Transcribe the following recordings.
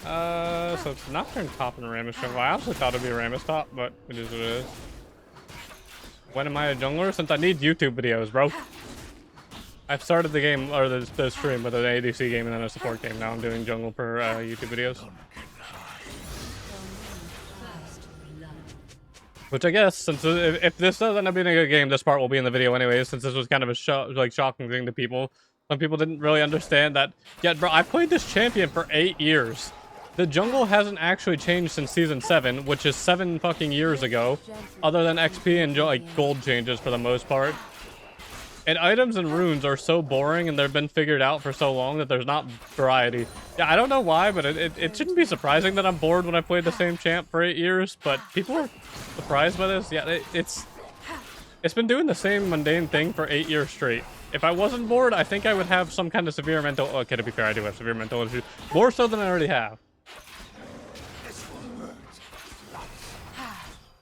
So it's Nocturne top and Rammus jungle. I honestly thought it'd be Rammus top, but it is what it is. When am I a jungler? Since I need YouTube videos, bro. I've started the game, or the stream with an ADC game and then a support game. Now I'm doing jungle per YouTube videos. Which I guess, since if this does end up being a good game, this part will be in the video anyways, since this was kind of a shocking thing to people. Some people didn't really understand that. Yet, bro, I played this champion for 8 years. The jungle hasn't actually changed since Season 7, which is 7 fucking years ago. Other than XP and like gold changes for the most part. And items and runes are so boring and they've been figured out for so long that there's not variety. Yeah, I don't know why, but it shouldn't be surprising that I'm bored when I played the same champ for 8 years, but people are surprised by this. Yeah, it's been doing the same mundane thing for 8 years straight. If I wasn't bored, I think I would have some kind of severe mental... Okay, to be fair, I do have severe mental issues. More so than I already have.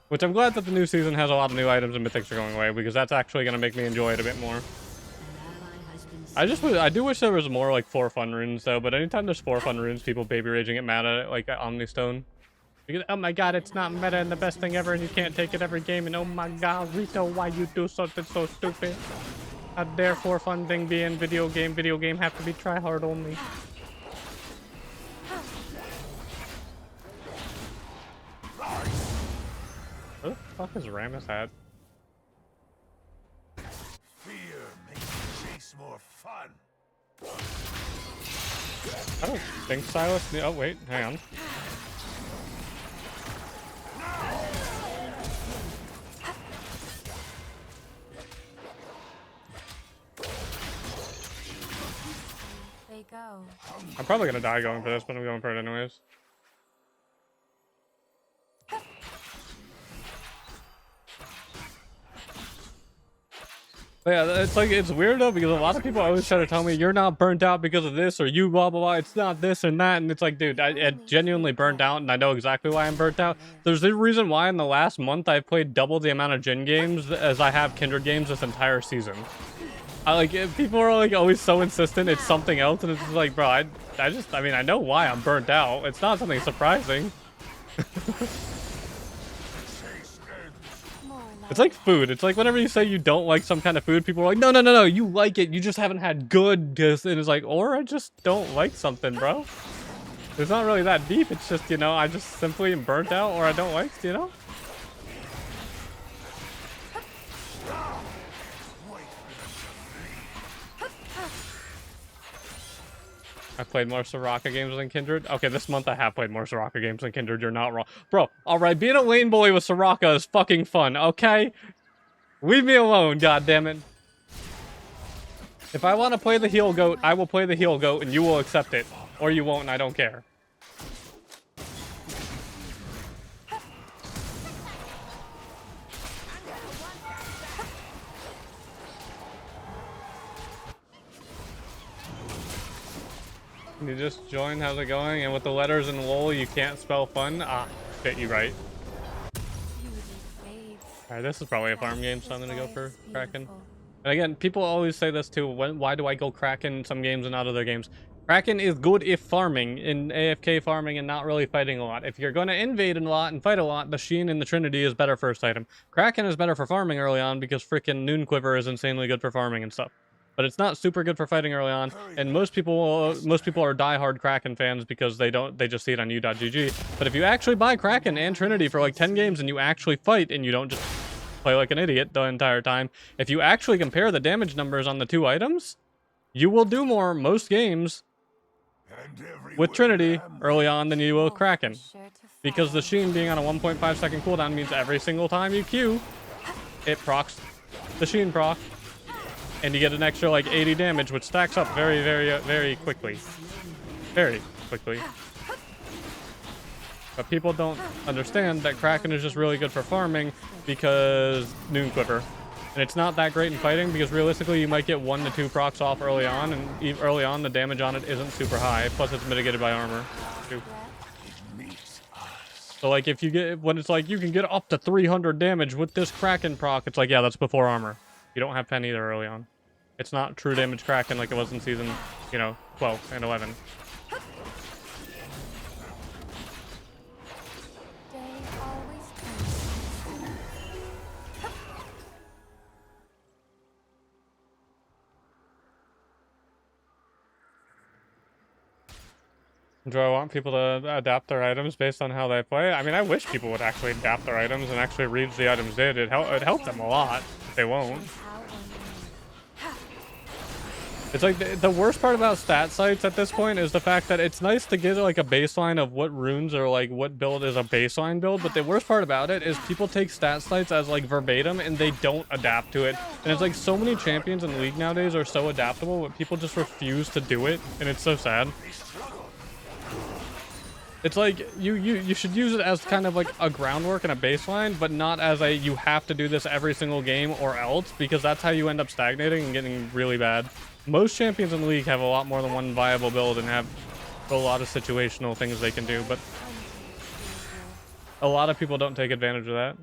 Which I'm glad that the new season has a lot of new items and mythics are going away, because that's actually going to make me enjoy it a bit more. I do wish there was more, like, 4 fun runes, though, but anytime there's 4 fun runes, people baby raging get mad at it, like Omnistone. Because, oh my god, it's not meta and the best thing ever, and you can't take it every game, and oh my god, Rito, why you do something so stupid? How dare 4 fun thing be in video game have to be try hard only. Where the fuck is Rammus at? Fear makes the chase more fun. I don't think Silas... Oh, wait, hang on. They go. I'm probably gonna die going for this, but I'm going for it anyways. But yeah, it's weird though, because a lot of people always try to tell me you're not burnt out because of this, or you blah blah blah, it's not this and that, and it's like, dude, I genuinely burnt out, and I know exactly why I'm burnt out. There's a reason why in the last month I've played double the amount of Jin games as I have Kindred games this entire season. People are like always so insistent it's something else, and it's just like, bro, I mean, I know why I'm burnt out. It's not something surprising. It's like food. It's like whenever you say you don't like some kind of food, people are like, no, you like it. You just haven't had good. And it's like, or I just don't like something, bro. It's not really that deep. It's just, you know, I just simply am burnt out, or I don't like, you know? I played more Soraka games than Kindred. Okay, this month I have played more Soraka games than Kindred. You're not wrong. Bro, alright, being a lane bully with Soraka is fucking fun, okay? Leave me alone, goddammit. If I want to play the heel goat, I will play the heel goat and you will accept it. Or you won't and I don't care. You just joined, how's it going? And with the letters in LOL, you can't spell fun? Ah, shit, you right. Alright, this is probably a farm game, so I'm gonna go for Kraken. And again, people always say this too, why do I go Kraken in some games and not other games? Kraken is good if farming, in AFK farming and not really fighting a lot. If you're gonna invade a lot and fight a lot, the Sheen and the Trinity is better first item. Kraken is better for farming early on because freaking Noon Quiver is insanely good for farming and stuff. But it's not super good for fighting early on, and most people are diehard Kraken fans because they just see it on u.gg. But if you actually buy Kraken and Trinity for like 10 games and you actually fight and you don't just play like an idiot the entire time, if you actually compare the damage numbers on the 2 items, you will do more most games with Trinity early on than you will with Kraken. Because the Sheen being on a 1.5 second cooldown means every single time you Q, it procs the Sheen proc. And you get an extra like 80 damage, which stacks up very, very, very quickly. Very quickly. But people don't understand that Kraken is just really good for farming because Noon Quiver. And it's not that great in fighting because realistically you might get 1 to 2 procs off early on, and early on the damage on it isn't super high. Plus it's mitigated by armor too. So like if you get, when it's like you can get up to 300 damage with this Kraken proc, it's like, yeah, that's before armor. You don't have pen either early on. It's not true damage Kraken like it was in season, you know, 12 and 11. Do I want people to adapt their items based on how they play? I mean, I wish people would actually adapt their items and actually read the items did. It'd help them a lot, but they won't. It's like the worst part about stat sites at this point is the fact that it's nice to get like a baseline of what runes or like what build is a baseline build, but the worst part about it is people take stat sites as like verbatim and they don't adapt to it. And it's like so many champions in League nowadays are so adaptable, but people just refuse to do it, and it's so sad. It's like you should use it as kind of like a groundwork and a baseline, but not as a you have to do this every single game or else, because that's how you end up stagnating and getting really bad. Most champions in the league have a lot more than one viable build and have a lot of situational things they can do, but a lot of people don't take advantage of that.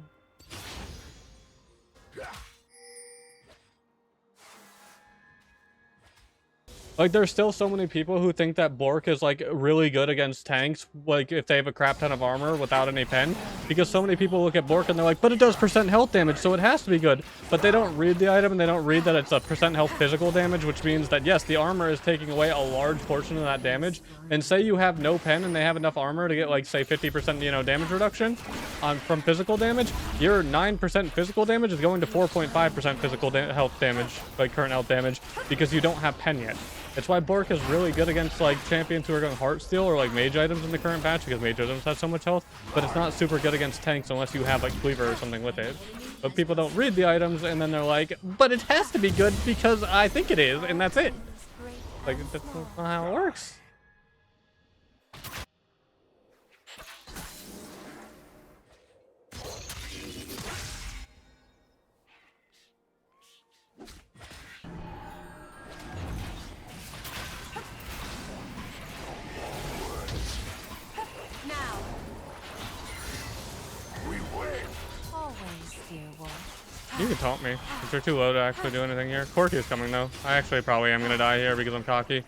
Like, there's still so many people who think that botrk is, like, really good against tanks, like, if they have a crap ton of armor without any pen. Because so many people look at botrk and they're like, but it does % health damage, so it has to be good. But they don't read the item, and they don't read that it's a % health physical damage, which means that, yes, the armor is taking away a large portion of that damage. And say you have no pen and they have enough armor to get, like, say, 50%, you know, damage reduction from physical damage, your 9% physical damage is going to 4.5% physical health damage, like, current health damage, because you don't have pen yet. It's why botrk is really good against like champions who are going heartsteel or like mage items in the current patch, because mage items have so much health, but it's not super good against tanks unless you have like cleaver or something with it. But people don't read the items, and then they're like, but it has to be good because I think it is, and that's it. Like, that's not how it works. You can taunt me, but you're too low to actually do anything here. Corki is coming though. I actually probably am gonna die here because I'm cocky.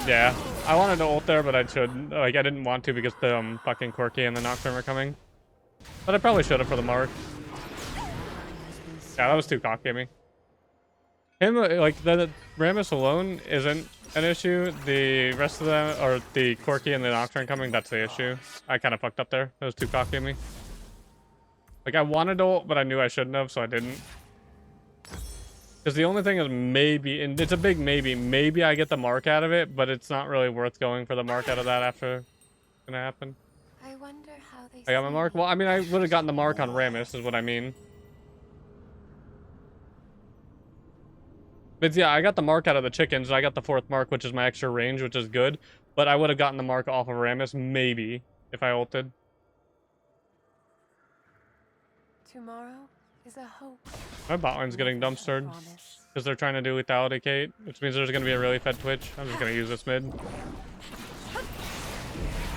Yeah, I wanted to ult there, but I should. Like, I didn't want to because the fucking Corki and the Nocturne were coming. But I probably should have for the mark. Yeah, that was too cocky of me. Him, like, the Rammus alone isn't an issue. The rest of them, or the Corki and the Nocturne coming, that's the issue. I kind of fucked up there. That was too cocky of me. Like, I wanted to ult, but I knew I shouldn't have, so I didn't. Because the only thing is maybe, and it's a big maybe I get the mark out of it, but it's not really worth going for the mark out of that after it's gonna happen. I wonder how they I got my mark? Well, I mean, I would have gotten the mark on Rammus, is what I mean. But yeah, I got the mark out of the chickens, and I got the 4th mark, which is my extra range, which is good. But I would have gotten the mark off of Rammus, maybe, if I ulted. Tomorrow is a hope. My bot lane's getting dumpstered because they're trying to do lethality Kate, which means there's going to be a really fed Twitch. I'm just going to use this mid.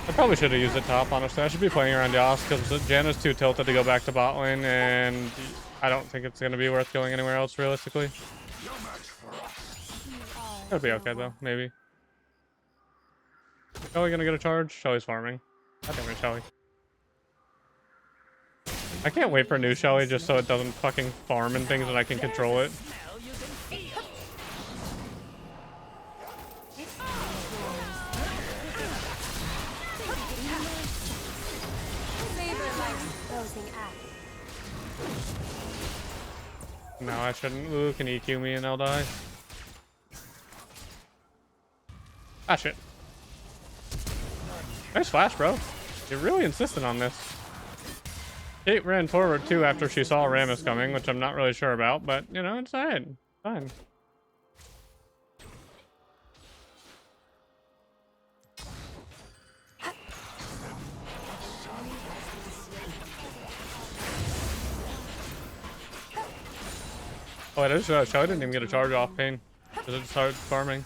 I probably should have used it top, honestly. I should be playing around Yas because Janna's too tilted to go back to bot lane, and I don't think it's going to be worth going anywhere else realistically. It'll be okay though, maybe. Shelly gonna get a charge? Shelly's farming. I think we're Shelly. I can't wait for new Shelly just so it doesn't fucking farm and things and I can control it. No, I shouldn't. Ooh, can EQ me and I'll die. Ah, shit. Nice flash, bro. You're really insistent on this. Kate ran forward too after she saw Rammus coming, which I'm not really sure about, but you know, it's alright. Fine. Oh, I just Shelly didn't even get a charge off Pain because it started farming.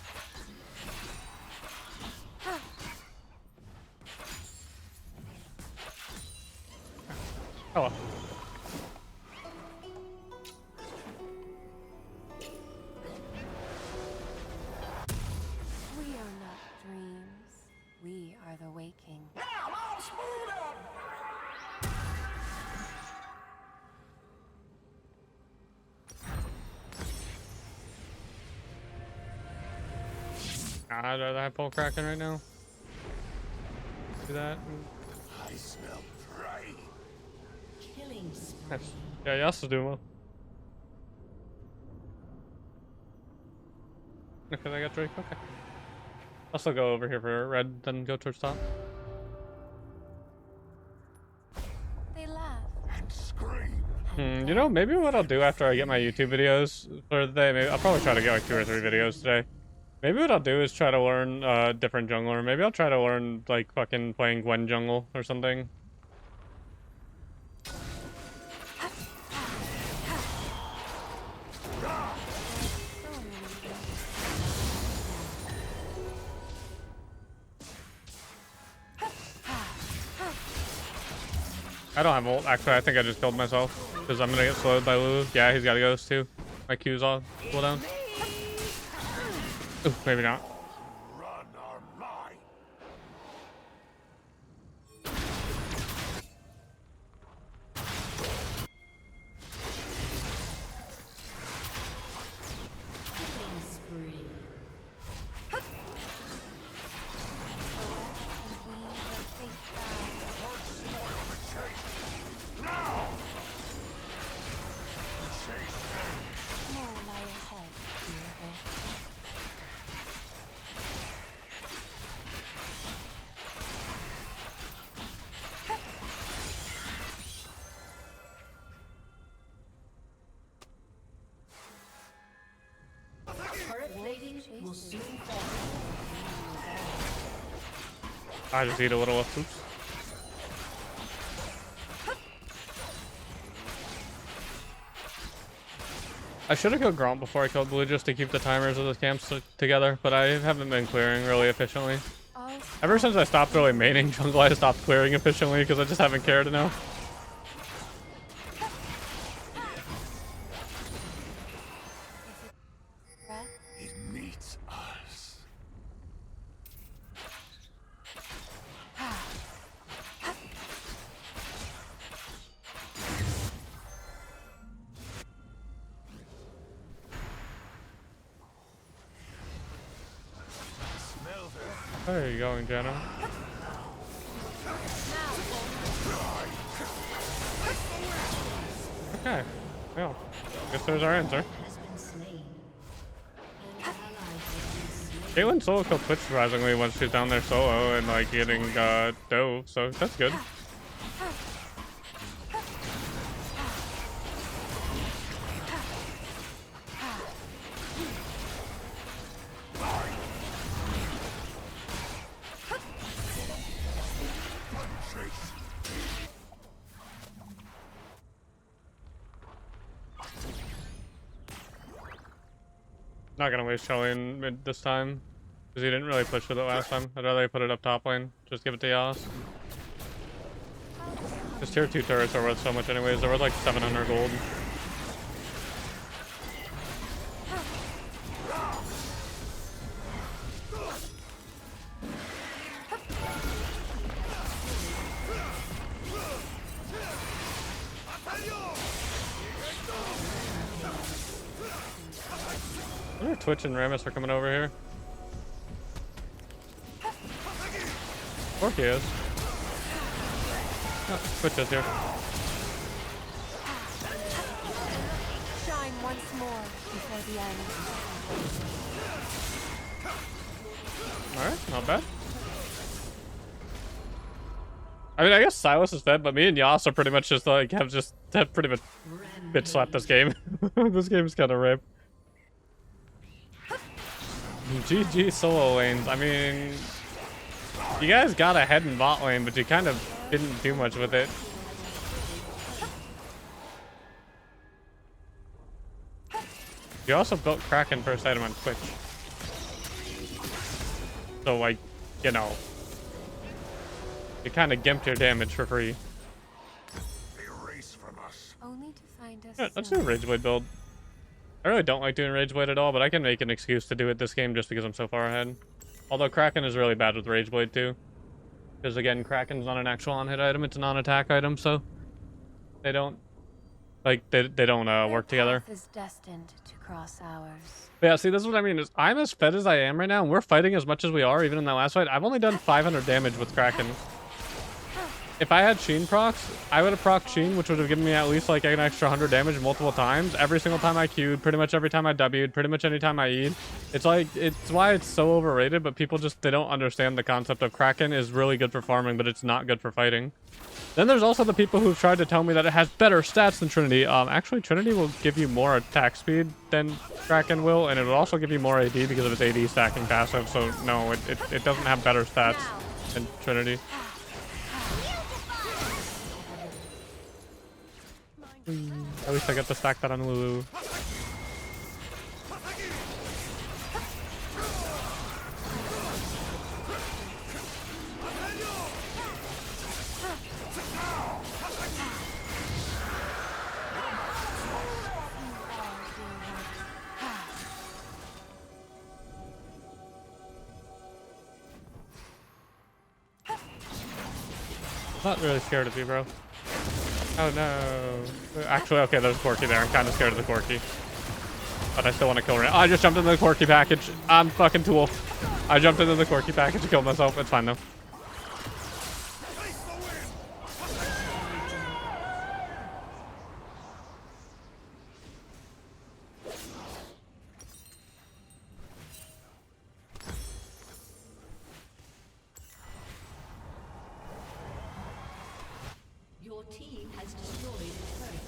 Oh well. We are not dreams. We are the waking. I'd rather have full Kraken right now. Do that. I smell prey. Killing spree. Nice. Yeah, Yas is doing well. Okay, I got Drake. Okay. I'll still go over here for red, then go towards top. They laugh. And scream. You know, maybe what I'll do after I get my YouTube videos for the day, maybe I'll probably try to get like 2 or 3 videos today. Maybe what I'll do is try to learn different jungler. Maybe I'll try to learn like fucking playing Gwen jungle or something. I don't have ult. Actually, I think I just killed myself because I'm gonna get slowed by Lulu. Yeah, he's got a ghost too. My Q's all cooldown. Ooh, maybe not. Run or lie. Killing spree. Turret plating will soon fall. I just eat a little. Oops. I should have killed Gromp before I killed Blue just to keep the timers of the camps together, but I haven't been clearing really efficiently. Ever since I stopped really maining jungle, I stopped clearing efficiently because I just haven't cared enough. It meets us. Smell them. Where are you going, Jenna? Okay. Well, guess there's our answer. Has been slain. An ally has been slain. Caitlyn solo killed Twitch surprisingly once she's down there solo and like getting dove, so that's good. Not gonna waste Shelly in mid this time because he didn't really push with it last time. I'd rather put it up top lane. Just give it to Yas. His tier 2 turrets are worth so much anyways. They're worth like 700 gold. I wonder if Twitch and Ramus are coming over here. Or he is. Oh, Twitch is here. Shine once more before the end. Alright, not bad. I mean, I guess Silas is fed, but me and Yas are pretty much just like, have pretty much bitch slapped this game. This game is kind of ripped. GG solo lanes. I mean, you guys got ahead in bot lane, but you kind of didn't do much with it. You also built Kraken first item on Twitch. So, like, you know, you kind of gimped your damage for free. Erase from us. Only to find us. Yeah, let's do a Rageblade build. I really don't like doing Rageblade at all, but I can make an excuse to do it this game just because I'm so far ahead. Although Kraken is really bad with Rageblade too. Because again, Kraken's not an actual on-hit item, it's a non-attack item, so they don't, like, they don't work together. Is destined to cross ours. But yeah, see, this is what I mean. Is I'm as fed as I am right now, and we're fighting as much as we are, even in that last fight. I've only done 500 damage with Kraken. If I had Sheen procs, I would have procced Sheen, which would have given me at least like an extra 100 damage multiple times. Every single time I Q'd, pretty much every time I W'd, pretty much any time I E'd. It's like, it's why it's so overrated, but people just, they don't understand the concept of Kraken is really good for farming, but it's not good for fighting. Then there's also the people who've tried to tell me that it has better stats than Trinity. Actually, Trinity will give you more attack speed than Kraken will, and it will also give you more AD because of its AD stacking passive. So no, it doesn't have better stats than Trinity. At least I get to stack that on Lulu. Not really scared of you, bro. Oh no. Actually, okay, there's Corki there. I'm kind of scared of the Corki. But I still want to kill her. Oh, I just jumped into the Corki package. I'm fucking tool. I jumped into the Corki package and killed myself. It's fine though. Your team has destroyed a turret.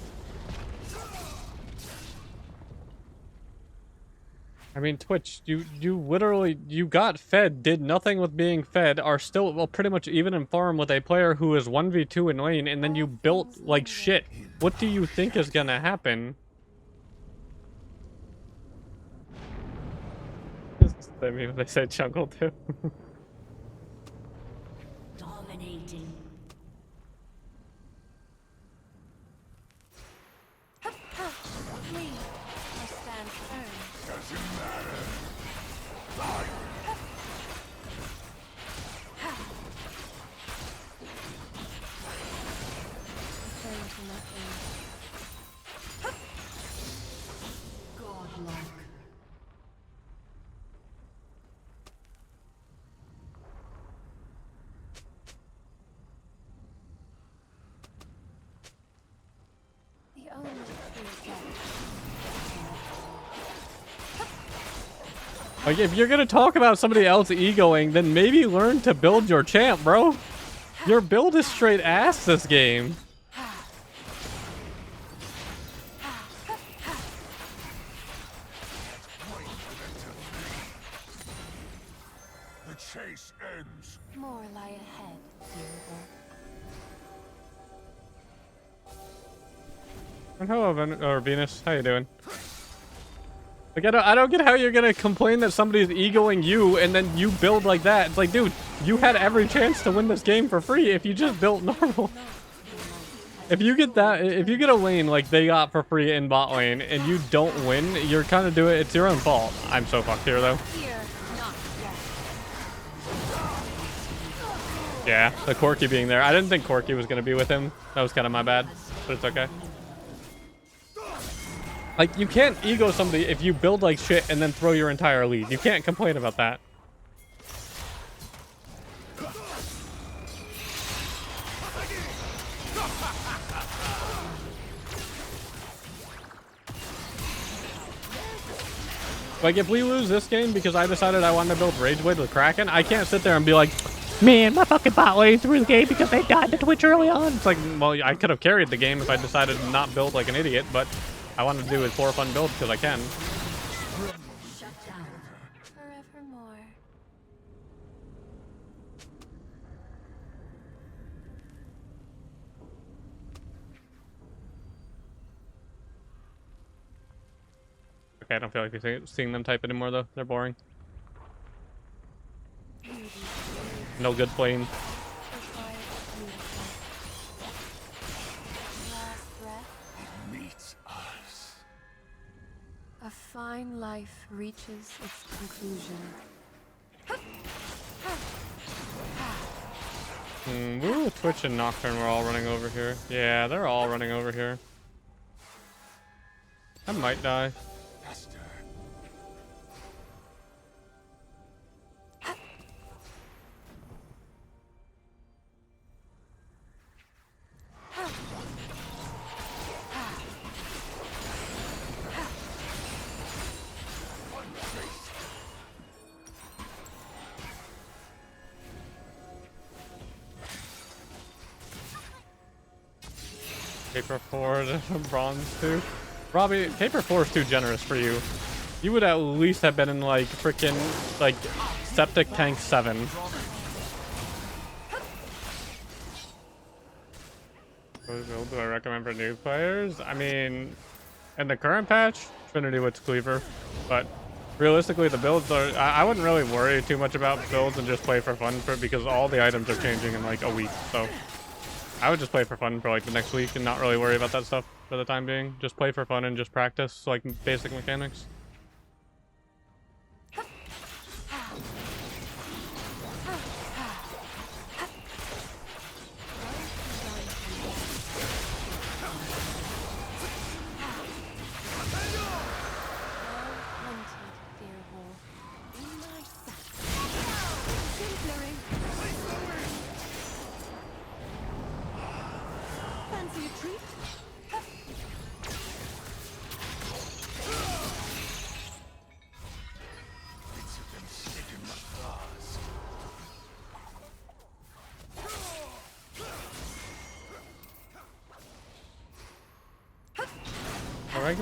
I mean, Twitch, you literally, you got fed, did nothing with being fed, are still, well, pretty much even in farm with a player who is 1v2 in lane, and then you built like shit. What do you think is gonna happen? I mean, they say jungle too. Dominating. Flee or stand firm. Doesn't matter. Return to nothing. Godlike. The only true death. Like, if you're gonna talk about somebody else egoing, then maybe learn to build your champ, bro. Your build is straight ass this game. The chase ends. More lie ahead, dear work. And hello, Venus. How you doing? Like, I don't get how you're gonna complain that somebody's egoing you and then you build like that. It's like, dude, you had every chance to win this game for free if you just built normal. If you get that, if you get a lane like they got for free in bot lane and you don't win, you're kind of doing, it's your own fault. I'm so fucked here though. Fear not death. Yeah, the Corki being there. I didn't think Corki was gonna be with him. That was kind of my bad, but it's okay. Like, you can't ego somebody if you build like shit and then throw your entire lead. You can't complain about that. Like, if we lose this game because I decided I wanted to build RAGEBLADE with Kraken, I can't sit there and be like, man, my fucking bot lane threw the game because they died to Twitch early on. It's like, well, I could have carried the game if I decided to not build like an idiot, but I wanted to do a for fun build because I can. Shut down. Forevermore. Okay, I don't feel like seeing them type anymore though. They're boring. No good playing. Required beautiful. Last breath. Meets us. A fine life reaches its conclusion. Ooh, Twitch and Nocturne were all running over here. Yeah, they're all running over here. I might die. Faster. Paper 4 to bronze 2. Robbie, paper 4 is too generous for you. You would at least have been in like freaking like septic tank 7. What build do I recommend for new players? I mean, in the current patch, Trinity Witch Cleaver, but realistically the builds are, I wouldn't really worry too much about builds and just play for fun because all the items are changing in like a week, so I would just play for fun for like the next week and not really worry about that stuff for the time being. Just play for fun and just practice like basic mechanics.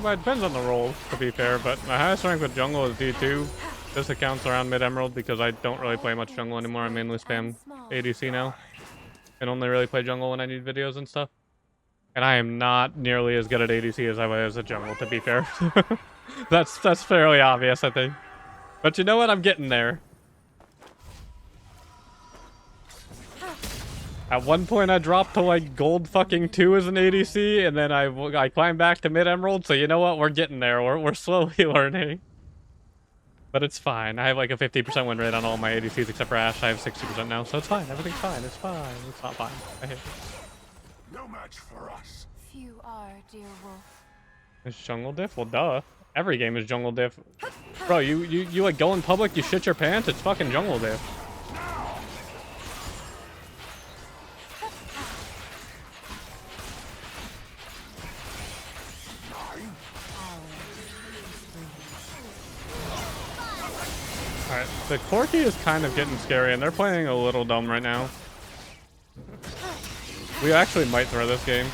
Rank depends on the role, to be fair, but my highest rank with jungle is D2. This account's around mid-emerald because I don't really play much jungle anymore. I mainly spam ADC now and only really play jungle when I need videos and stuff. And I am not nearly as good at ADC as I was at jungle, to be fair. That's fairly obvious, I think. But you know what? I'm getting there. At one point, I dropped to like gold fucking 2 as an ADC, and then I climbed back to mid-emerald. So you know what? We're getting there. We're slowly learning. But it's fine. I have like a 50% win rate on all my ADCs except for Ashe. I have 60% now, so it's fine. Everything's fine. It's fine. It's not fine. I hate it. No match for us. Few are, dear wolf. It's jungle diff? Well, duh. Every game is jungle diff. Bro, you like go in public, you shit your pants, it's fucking jungle diff. Alright, the Corki is kind of getting scary, and they're playing a little dumb right now. We actually might throw this game.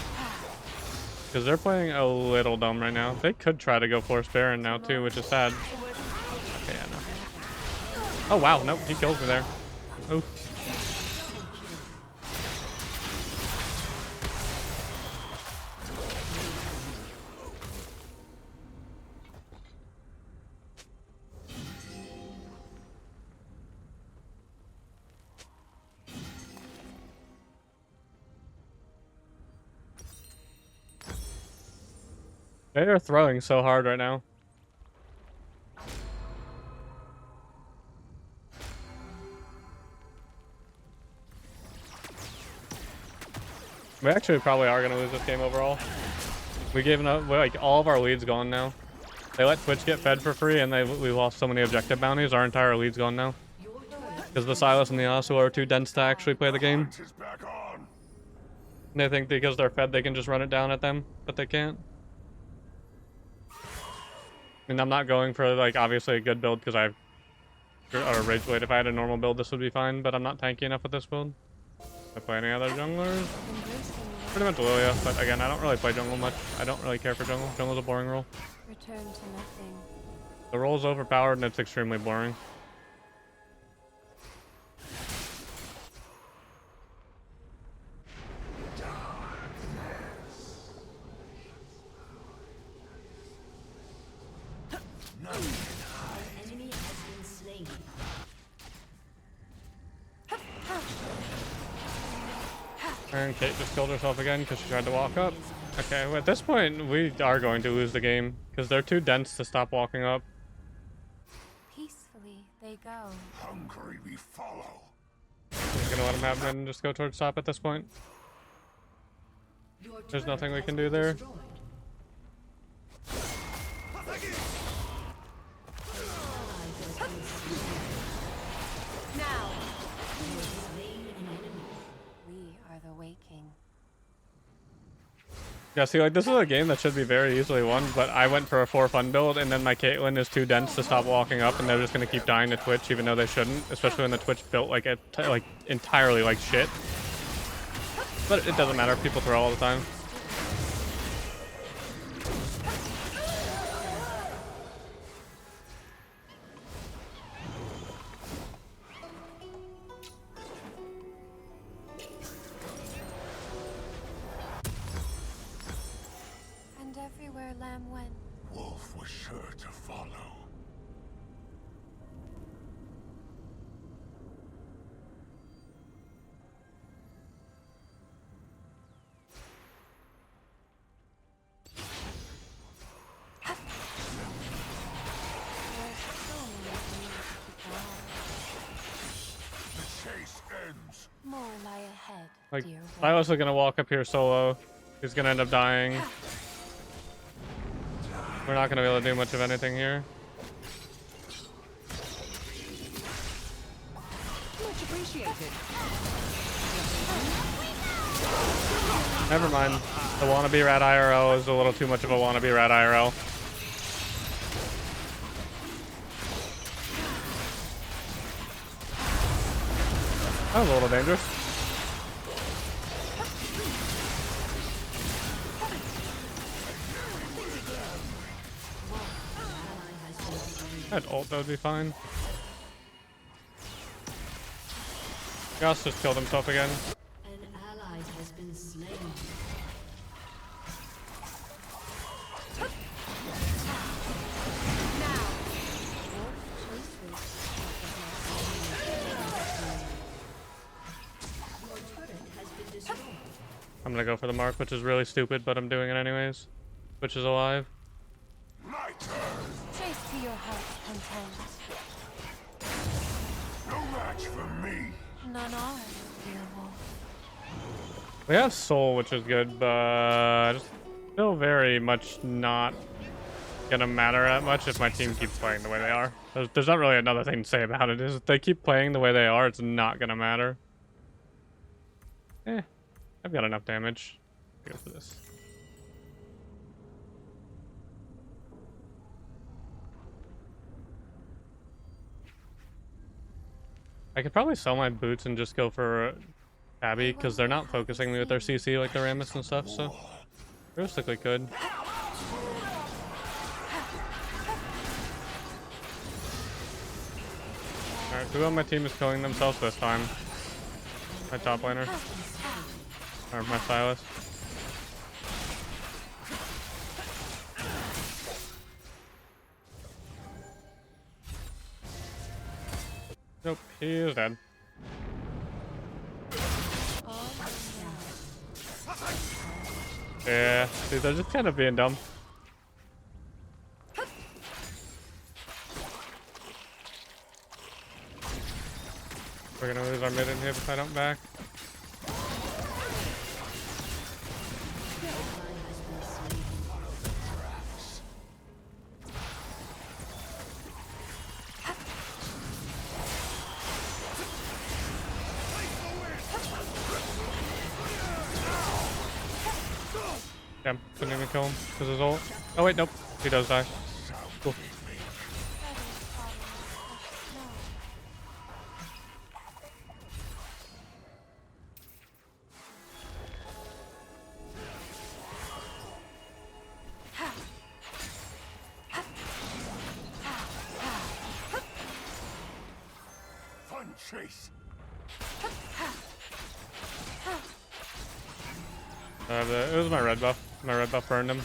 Because they're playing a little dumb right now. They could try to go Force Baron now too, which is sad. Okay, yeah, no. Oh wow, nope, he kills me there. Oof. They are throwing so hard right now. We actually probably are going to lose this game overall. We gave up, like, all of our leads gone now. They let Twitch get fed for free, and we lost so many objective bounties. Our entire lead's gone now. Because the Silas and the Asu are too dense to actually play the game. And they think because they're fed, they can just run it down at them, but they can't. I mean, I'm not going for, like, obviously a good build because I have a RAGEBLADE. If I had a normal build, this would be fine, but I'm not tanky enough with this build. Do I play any other junglers? Pretty much Lilia, but again, I don't really play jungle much. I don't really care for jungle. Jungle's a boring role. Return to nothing. The role's overpowered and it's extremely boring. Enemy has been slain. And Kate just killed herself again because she tried to walk up. Okay, well, at this point, we are going to lose the game because they're too dense to stop walking up. Peacefully they go. Hungry we follow. I'm gonna let them have it and just go towards top at this point. Your There's turret nothing we has can been do there. destroyed. Now You have slain an enemy. we are the waking. Yeah, see, like, this is a game that should be very easily won, but I went for a 4-fun build, and then my Caitlyn is too dense to stop walking up, and they're just gonna keep dying to Twitch, even though they shouldn't, especially when the Twitch built, like, entirely like shit. But it doesn't matter, people throw all the time. ends. More lie ahead, Like, dear one. Silas is gonna walk up here solo. He's gonna end up dying. We're not gonna be able to do much of anything here. Much appreciated. Never mind. The wannabe rat IRL is a little too much of a wannabe rat IRL. That was a little dangerous. That ult, that would be fine. Gus just killed himself again. An ally has been slain. Your turret has been destroyed. I'm gonna go for the mark, which is really stupid, but I'm doing it anyways. Which is alive. My turn. Chase to your heart's content. No match for me. None are, dear wolf. We have soul, which is good, but still very much not gonna matter that much if my team keeps playing the way they are. There's not really another thing to say about it. Is if they keep playing the way they are, it's not gonna matter. I've got enough damage. Go for this. I could probably sell my boots and just go for Abby, because they're not focusing me with their CC like the Rammus and stuff, so realistically could. Alright, who on my team is killing themselves this time? My top laner. Or my Silas. Nope, he is dead. Yeah, dude, they're just kind of being dumb. We're gonna lose our mid inhib if I don't back. Damn, couldn't even kill him because his ult. Oh wait, nope, he does die. Cool. Fun chase. It was my red buff. My red buff burned him.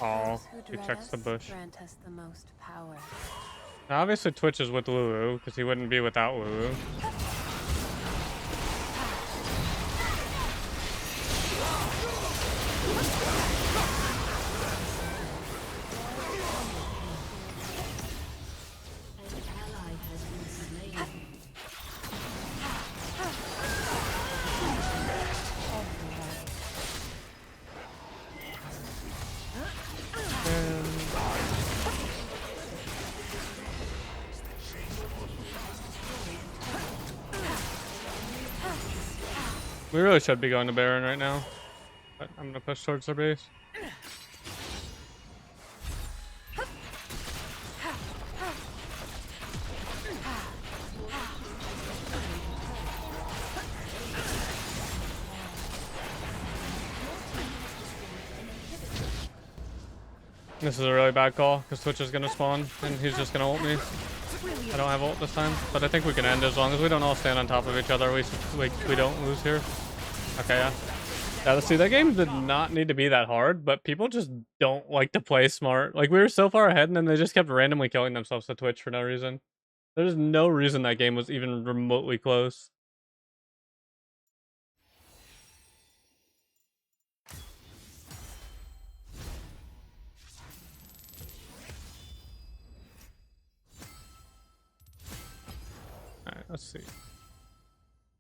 Oh, he checks the bush. Grant us the most power. Now, obviously Twitch is with Lulu, because he wouldn't be without Lulu. An ally has been slain. We really should be going to Baron right now, but I'm gonna push towards their base. This is a really bad call because Twitch is gonna spawn and he's just gonna ult me. I don't have ult this time, but I think we can end as long as we don't all stand on top of each other. We don't lose here. Okay, yeah. Yeah, see, that game did not need to be that hard, but people just don't like to play smart. Like, we were so far ahead and then they just kept randomly killing themselves to Twitch for no reason. There's no reason that game was even remotely close. let's see.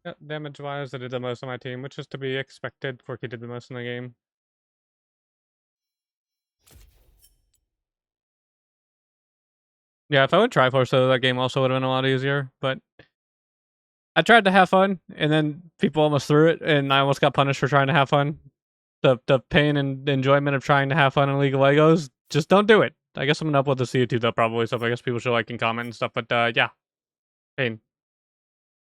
Yeah, damage-wise, I did the most on my team, which is to be expected. Quirky did the most in the game. Yeah, if I would Triforce, though, that game also would have been a lot easier, but I tried to have fun, and then people almost threw it, and I almost got punished for trying to have fun. The pain and enjoyment of trying to have fun in League of Legos, just don't do it. I guess I'm gonna upload this to YouTube, though, probably, so I guess people should like and comment and stuff, but, yeah. Pain.